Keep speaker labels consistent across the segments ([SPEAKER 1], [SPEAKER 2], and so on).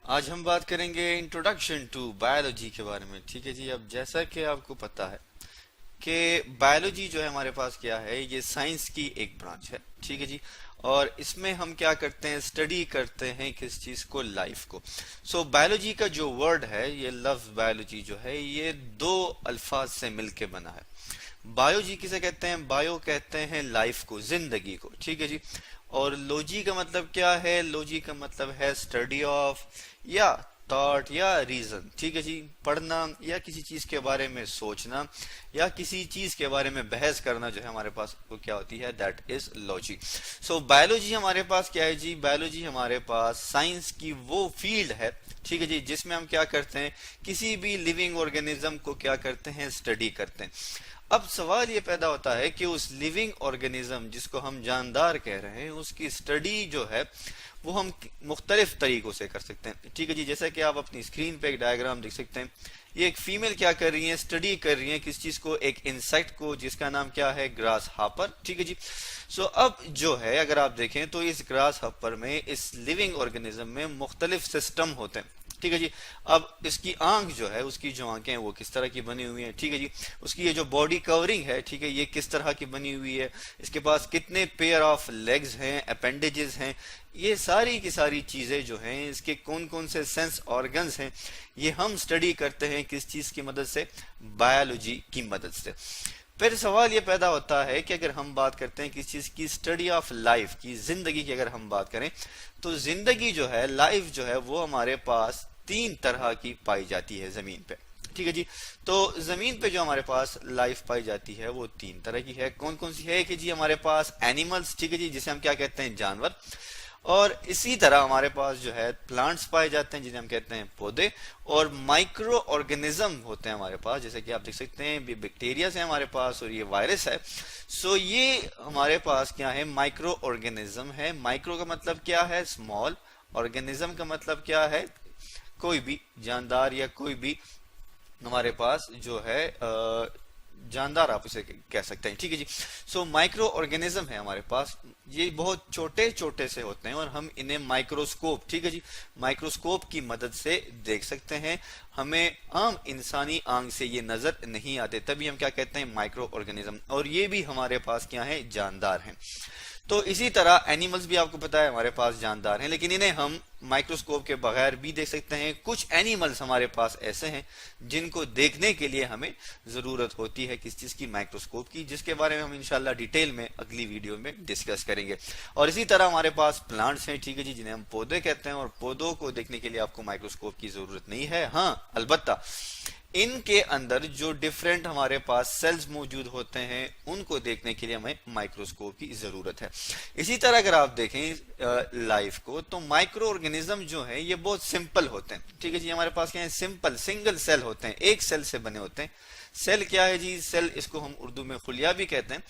[SPEAKER 1] آج ہم بات کریں گے انٹروڈکشن ٹو بایولوجی کے بارے میں. ٹھیک ہے جی. اب جیسا کہ آپ کو پتا ہے کہ بایولوجی جو ہے ہمارے پاس کیا ہے، یہ سائنس کی ایک برانچ ہے. ٹھیک ہے جی. اور اس میں ہم کیا کرتے ہیں، اسٹڈی کرتے ہیں کس چیز کو، لائف کو. بایولوجی کا جو ورڈ ہے، یہ لفظ بایولوجی جو ہے، یہ دو الفاظ سے مل کے بنا ہے. بایو جی کسے کہتے ہیں؟ بایو کہتے ہیں لائف کو، زندگی کو. ٹھیک ہے جی. اور لوجی کا مطلب کیا ہے؟ لوجی کا مطلب ہے اسٹڈی آف یا تھاٹ یا ریزن. ٹھیک ہے جی. پڑھنا یا کسی چیز کے بارے میں سوچنا یا کسی چیز کے بارے میں بحث کرنا جو ہے ہمارے پاس وہ کیا ہوتی ہے، دیٹ از لوجی. بایولوجی ہمارے پاس کیا ہے جی؟ بایولوجی ہمارے پاس سائنس کی وہ فیلڈ ہے، ٹھیک ہے جی، جس میں ہم کیا کرتے ہیں، کسی بھی لیونگ آرگینزم کو کیا کرتے ہیں، اسٹڈی کرتے ہیں. اب سوال یہ پیدا ہوتا ہے کہ اس لیونگ آرگینزم جس کو ہم جاندار کہہ رہے ہیں، اس کی اسٹڈی جو ہے وہ ہم مختلف طریقوں سے کر سکتے ہیں. ٹھیک ہے جی. جیسا کہ آپ اپنی اسکرین پہ ایک ڈائیگرام دیکھ سکتے ہیں. یہ ایک فیمیل کیا کر رہی ہیں، اسٹڈی کر رہی ہیں کس چیز کو، ایک انسیکٹ کو، جس کا نام کیا ہے، گراس ہاپر. ٹھیک ہے جی. اب جو ہے اگر آپ دیکھیں تو اس گراس ہاپر میں، اس لیونگ آرگینزم میں مختلف سسٹم ہوتے ہیں. ٹھیک ہے جی. اب اس کی آنکھ جو ہے، اس کی جو آنکھیں ہیں وہ کس طرح کی بنی ہوئی ہیں. ٹھیک ہے جی. اس کی یہ جو باڈی کورنگ ہے، ٹھیک ہے، یہ کس طرح کی بنی ہوئی ہے. اس کے پاس کتنے پیئر آف لیگز ہیں، اپینڈیجز ہیں. یہ ساری کی ساری چیزیں جو ہیں، اس کے کون کون سے سینس آرگنز ہیں، یہ ہم اسٹڈی کرتے ہیں کس چیز کی مدد سے، بایولوجی کی مدد سے. پھر سوال یہ پیدا ہوتا ہے کہ اگر ہم بات کرتے ہیں کس چیز کی، اسٹڈی آف لائف کی، زندگی کی اگر ہم بات کریں تو زندگی جو ہے، لائف جو ہے، وہ ہمارے پاس تین طرح کی پائی جاتی ہے زمین پہ. ٹھیک ہے جی. تو زمین پہ جو ہمارے پاس لائف پائی جاتی ہے وہ تین طرح کی ہے. کون کون سی ہے کہ جی؟ ہمارے پاس اینیملز، ٹھیک ہے جی، جسے ہم کیا کہتے ہیں، جانور. اور اسی طرح ہمارے پاس جو ہے پلانٹس پائے جاتے ہیں جنہیں ہم کہتے ہیں پودے. اور مائکرو آرگینزم ہوتے ہیں ہمارے پاس، جیسے کہ آپ دیکھ سکتے ہیں بیکٹیریا ہے ہمارے پاس اور یہ وائرس ہے. یہ ہمارے پاس کیا ہے، مائکرو آرگینزم ہے. مائکرو کا مطلب کیا ہے، اسمال. آرگینزم کا مطلب کیا ہے، کوئی بھی جاندار یا کوئی بھی ہمارے پاس جو ہے جاندار، آپ اسے کہہ سکتے ہیں. ٹھیک ہے جی. مائکرو آرگینزم ہے ہمارے پاس. یہ بہت چھوٹے چھوٹے سے ہوتے ہیں اور ہم انہیں مائکروسکوپ، ٹھیک ہے جی، مائکروسکوپ کی مدد سے دیکھ سکتے ہیں. ہمیں عام انسانی آنکھ سے یہ نظر نہیں آتے، تبھی ہم کیا کہتے ہیں، مائکرو آرگینزم. اور یہ بھی ہمارے پاس کیا ہے، جاندار ہیں. تو اسی طرح اینیملز بھی آپ کو پتا ہے ہمارے پاس جاندار ہیں، لیکن انہیں ہم مائکروسکوپ کے بغیر بھی دیکھ سکتے ہیں. کچھ اینیملز ہمارے پاس ایسے ہیں جن کو دیکھنے کے لیے ہمیں ضرورت ہوتی ہے کس چیز کی، مائکروسکوپ کی، جس کے بارے میں ہم انشاءاللہ ڈیٹیل میں اگلی ویڈیو میں ڈسکس کریں گے. اور اسی طرح ہمارے پاس پلانٹس ہیں، ٹھیک ہے جی، جنہیں ہم پودے کہتے ہیں. اور پودوں کو دیکھنے کے لیے آپ کو مائکروسکوپ کی ضرورت نہیں ہے. ہاں البتہ ان کے اندر جو ڈفرینٹ ہمارے پاس سیلز موجود ہوتے ہیں، ان کو دیکھنے کے لیے ہمیں مائکروسکوپ کی ضرورت ہے. اسی طرح اگر آپ دیکھیں لائف کو، تو مائکرو آرگینزم جو ہیں یہ بہت سمپل ہوتے ہیں. ٹھیک ہے جی. ہمارے پاس کیا ہے، سمپل سنگل سیل ہوتے ہیں، ایک سیل سے بنے ہوتے ہیں. سیل کیا ہے جی؟ سیل، اس کو ہم اردو میں خلیہ بھی کہتے ہیں.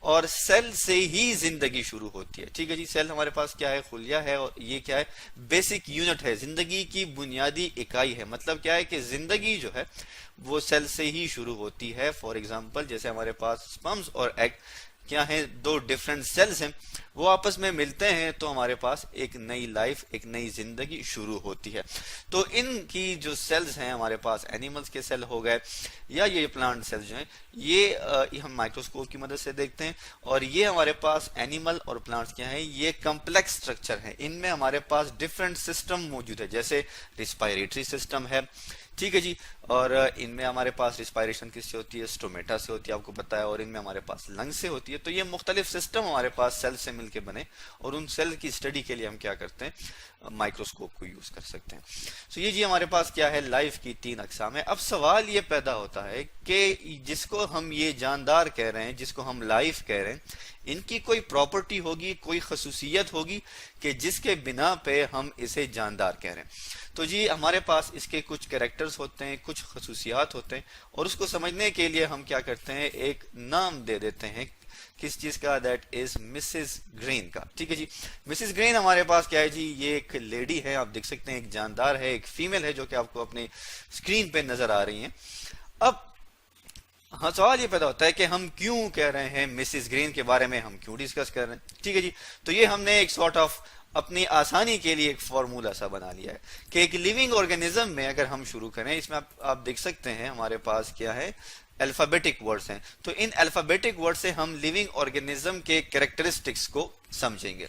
[SPEAKER 1] اور سیل سے ہی زندگی شروع ہوتی ہے. ٹھیک ہے جی. سیل ہمارے پاس کیا ہے، خلیہ ہے. اور یہ کیا ہے، بیسک یونٹ ہے، زندگی کی بنیادی اکائی ہے. مطلب کیا ہے کہ زندگی جو ہے وہ سیل سے ہی شروع ہوتی ہے. فار ایگزامپل جیسے ہمارے پاس سپرمز اور ایگ کیا ہیں، دو ڈفرنٹ سیلز ہیں، وہ آپس میں ملتے ہیں تو ہمارے پاس ایک نئی لائف، ایک نئی زندگی شروع ہوتی ہے. تو ان کی جو سیلز ہیں ہمارے پاس، اینیملز کے سیل ہو گئے یا یہ پلانٹ سیلز جو ہیں، یہ ہم مائکروسکوپ کی مدد سے دیکھتے ہیں. اور یہ ہمارے پاس اینیمل اور پلانٹس کیا ہیں، یہ کمپلیکس سٹرکچر ہیں. ان میں ہمارے پاس ڈفرنٹ سسٹم موجود ہے، جیسے ریسپائریٹری سسٹم ہے. ٹھیک ہے جی. اور ان میں ہمارے پاس ریسپائریشن کس سے ہوتی ہے، اسٹومیٹا سے ہوتی ہے، آپ کو پتا ہے. اور ان میں ہمارے پاس لنگ سے ہوتی ہے. تو یہ مختلف سسٹم ہمارے پاس سیل سے مل کے بنے، اور ان سیل کی اسٹڈی کے لیے ہم کیا کرتے ہیں، مائکروسکوپ کو یوز کر سکتے ہیں. یہ جی ہمارے پاس کیا ہے، لائف کی تین اقسام ہے. اب سوال یہ پیدا ہوتا ہے کہ جس کو ہم یہ جاندار کہہ رہے ہیں، جس کو ہم لائف کہہ رہے ہیں، ان کی کوئی پراپرٹی ہوگی، کوئی خصوصیت ہوگی کہ جس کے بنا پہ ہم اسے جاندار کہہ رہے ہیں. تو جی ہمارے پاس اس کے کچھ کریکٹرز ہوتے ہیں، کچھ خصوصیات ہوتے ہیں. اور اس کو سمجھنے کے لیے ہم کیا کرتے ہیں، ایک نام دے دیتے ہیں کس چیز کا، دیٹ از مسز گرین کا. ٹھیک ہے جی. مسز گرین ہمارے پاس کیا ہے جی، یہ ایک لیڈی ہے، آپ دیکھ سکتے ہیں ایک جاندار ہے، ایک فیمیل ہے جو کہ آپ کو اپنے اسکرین پہ نظر آ رہی ہیں. اب ہاں سوال یہ پیدا ہوتا ہے کہ ہم کیوں کہہ رہے ہیں مسز گرین کے بارے میں، ہم کیوں ڈسکس کر رہے ہیں. ٹھیک ہے جی. تو یہ ہم نے ایک سارٹ آف اپنی آسانی کے لیے ایک فارمولا سا بنا لیا ہے کہ ایک لیونگ آرگینزم میں اگر ہم شروع کریں، اس میں آپ دیکھ سکتے ہیں ہمارے پاس کیا ہے، الفابیٹک ورڈز ہیں، تو ان الفابیٹک ورڈ سے ہم لیونگ آرگینزم کے کریکٹرسٹکس کو سمجھیں گے۔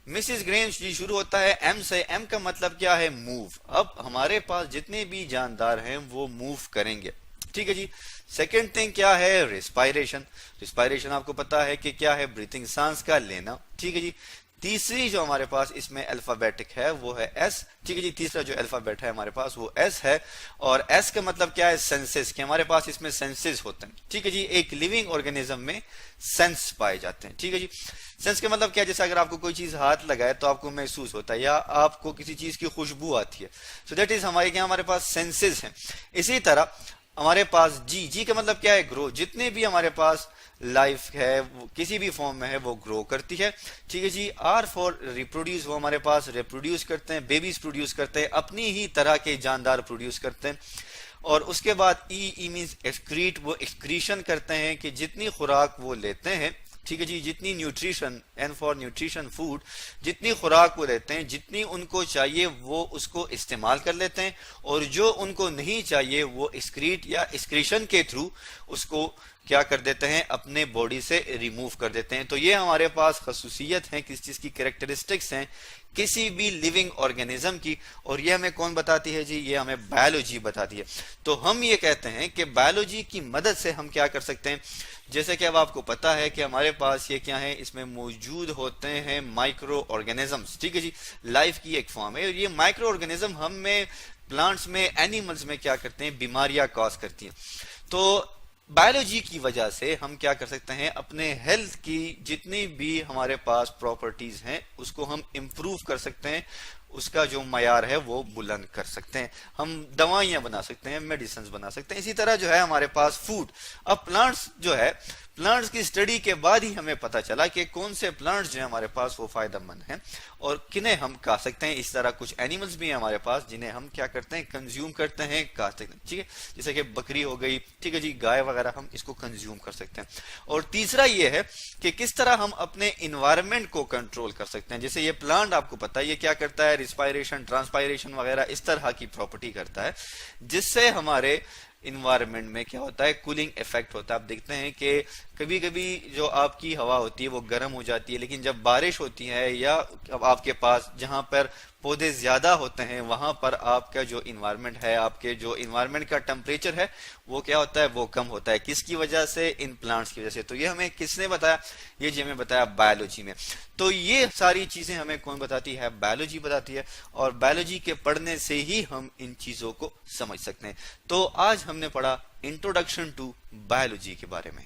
[SPEAKER 1] مسز گرینج جی شروع ہوتا ہے ایم سے، ایم کا مطلب کیا ہے، موو۔ اب ہمارے پاس جتنے بھی جاندار ہیں وہ موو کریں گے، ٹھیک ہے جی۔ سیکنڈ تھنگ کیا ہے، ریسپائریشن۔ ریسپائریشن آپ کو پتا ہے کہ کیا ہے، بریتھنگ، سانس کا لینا، ٹھیک ہے جی۔ تیسری جو ہمارے پاس اس میں الفابیٹک ہے وہ ہے ایس، ٹھیک ہے جی۔ تیسرا جو الفابیٹ ہے ہمارے پاس وہ ایس ہے، اور ایس کا مطلب کیا ہے، سینسز، کہ ہمارے پاس اس میں سینسز ہوتے ہیں، ٹھیک ہے جی۔ ایک لیونگ آرگینزم میں سینس پائے جاتے ہیں، ٹھیک ہے جی۔ سینس کا مطلب کیا ہے، جیسے اگر آپ کو کوئی چیز ہاتھ لگائے تو آپ کو محسوس ہوتا ہے، یا آپ کو کسی چیز کی خوشبو آتی ہے، سو دیٹ از ہمارے کیا، ہمارے پاس سینسز ہیں۔ اسی طرح ہمارے پاس جی، جی کا مطلب کیا ہے، گرو۔ جتنے بھی ہمارے پاس لائف ہے وہ کسی بھی فارم میں ہے وہ گرو کرتی ہے، ٹھیک ہے جی۔ آر فار ریپروڈیوس، وہ ہمارے پاس ریپروڈیوس کرتے ہیں، بیبیز پروڈیوس کرتے ہیں، اپنی ہی طرح کے جاندار پروڈیوس کرتے ہیں۔ اور اس کے بعد ای مینز ایکسکریٹ، وہ ایکسکریشن کرتے ہیں کہ جتنی خوراک وہ لیتے ہیں، ٹھیک ہے جی، جتنی nutrition, N for nutrition food, جتنی خوراک وہ لیتے ہیں، جتنی ان کو چاہیے وہ اس کو استعمال کر لیتے ہیں، اور جو ان کو نہیں چاہیے وہ ایکسکریٹ یا ایکسکریشن کے تھرو اس کو کیا کر دیتے ہیں، اپنے باڈی سے ریموو کر دیتے ہیں۔ تو یہ ہمارے پاس خصوصیت ہیں، کس چیز کی، کریکٹرسٹکس ہیں کسی بھی لیونگ آرگینزم کی، اور یہ ہمیں کون بتاتی ہے جی، یہ ہمیں بایولوجی بتاتی ہے۔ تو ہم یہ کہتے ہیں کہ بایولوجی کی مدد سے ہم کیا کر سکتے ہیں، جیسے کہ اب آپ کو پتا ہے کہ ہمارے پاس یہ کیا ہے، اس میں موجود ہوتے ہیں مائکرو آرگینزمز، ٹھیک ہے جی، لائف کی ایک فارم ہے، اور یہ مائکرو آرگینزم ہم میں، پلانٹس میں، اینیملز میں کیا کرتے ہیں، بیماریاں کاز کرتی ہیں۔ تو بایولوجی کی وجہ سے ہم کیا کر سکتے ہیں، اپنے ہیلتھ کی جتنی بھی ہمارے پاس پراپرٹیز ہیں اس کو ہم امپروو کر سکتے ہیں، اس کا جو معیار ہے وہ بلند کر سکتے ہیں، ہم دوائیاں بنا سکتے ہیں، میڈیسنز بنا سکتے ہیں۔ اسی طرح جو ہے ہمارے پاس فوڈ، اب پلانٹس جو ہے، پلانٹس کی اسٹڈی کے بعد ہی ہمیں پتا چلا کہ کون سے پلانٹس جو ہیں ہمارے پاس وہ فائدہ مند ہیں اور کنہیں ہم کھا سکتے ہیں۔ اس طرح کچھ اینیملز بھی ہیں ہمارے پاس جنہیں ہم کیا کرتے ہیں، کنزیوم کرتے ہیں، کھا سکتے ہیں، ٹھیک ہے، جیسے کہ بکری ہو گئی، ٹھیک ہے جی، گائے وغیرہ، ہم اس کو کنزیوم کر سکتے ہیں۔ اور تیسرا یہ ہے کہ کس طرح ہم اپنے انوائرمنٹ کو کنٹرول کر سکتے ہیں، جیسے یہ پلانٹ آپ کو پتا ہے یہ کیا کرتا ہے، ریسپائریشن، ٹرانسپائریشن وغیرہ اس طرح کی پراپرٹی کرتا ہے، جس سے ہمارے انوائرمنٹ میں کیا ہوتا ہے، کولنگ افیکٹ ہوتا ہے۔ آپ دیکھتے ہیں کہ کبھی کبھی جو آپ کی ہوا ہوتی ہے وہ گرم ہو جاتی ہے، لیکن جب بارش ہوتی ہے یا آپ کے پاس جہاں پر پودے زیادہ ہوتے ہیں وہاں پر آپ کا جو انوائرمنٹ ہے، آپ کے جو انوائرمنٹ کا ٹمپریچر ہے وہ کیا ہوتا ہے، وہ کم ہوتا ہے۔ کس کی وجہ سے، ان پلانٹس کی وجہ سے۔ تو یہ ہمیں کس نے بتایا، یہ جی ہمیں بتایا بایولوجی میں۔ تو یہ ساری چیزیں ہمیں کون بتاتی ہے، بایولوجی بتاتی ہے، اور بایولوجی کے پڑھنے سے ہی ہم ان چیزوں کو سمجھ سکتے ہیں۔ تو آج ہم نے پڑھا انٹروڈکشن ٹو بایولوجی کے بارے میں۔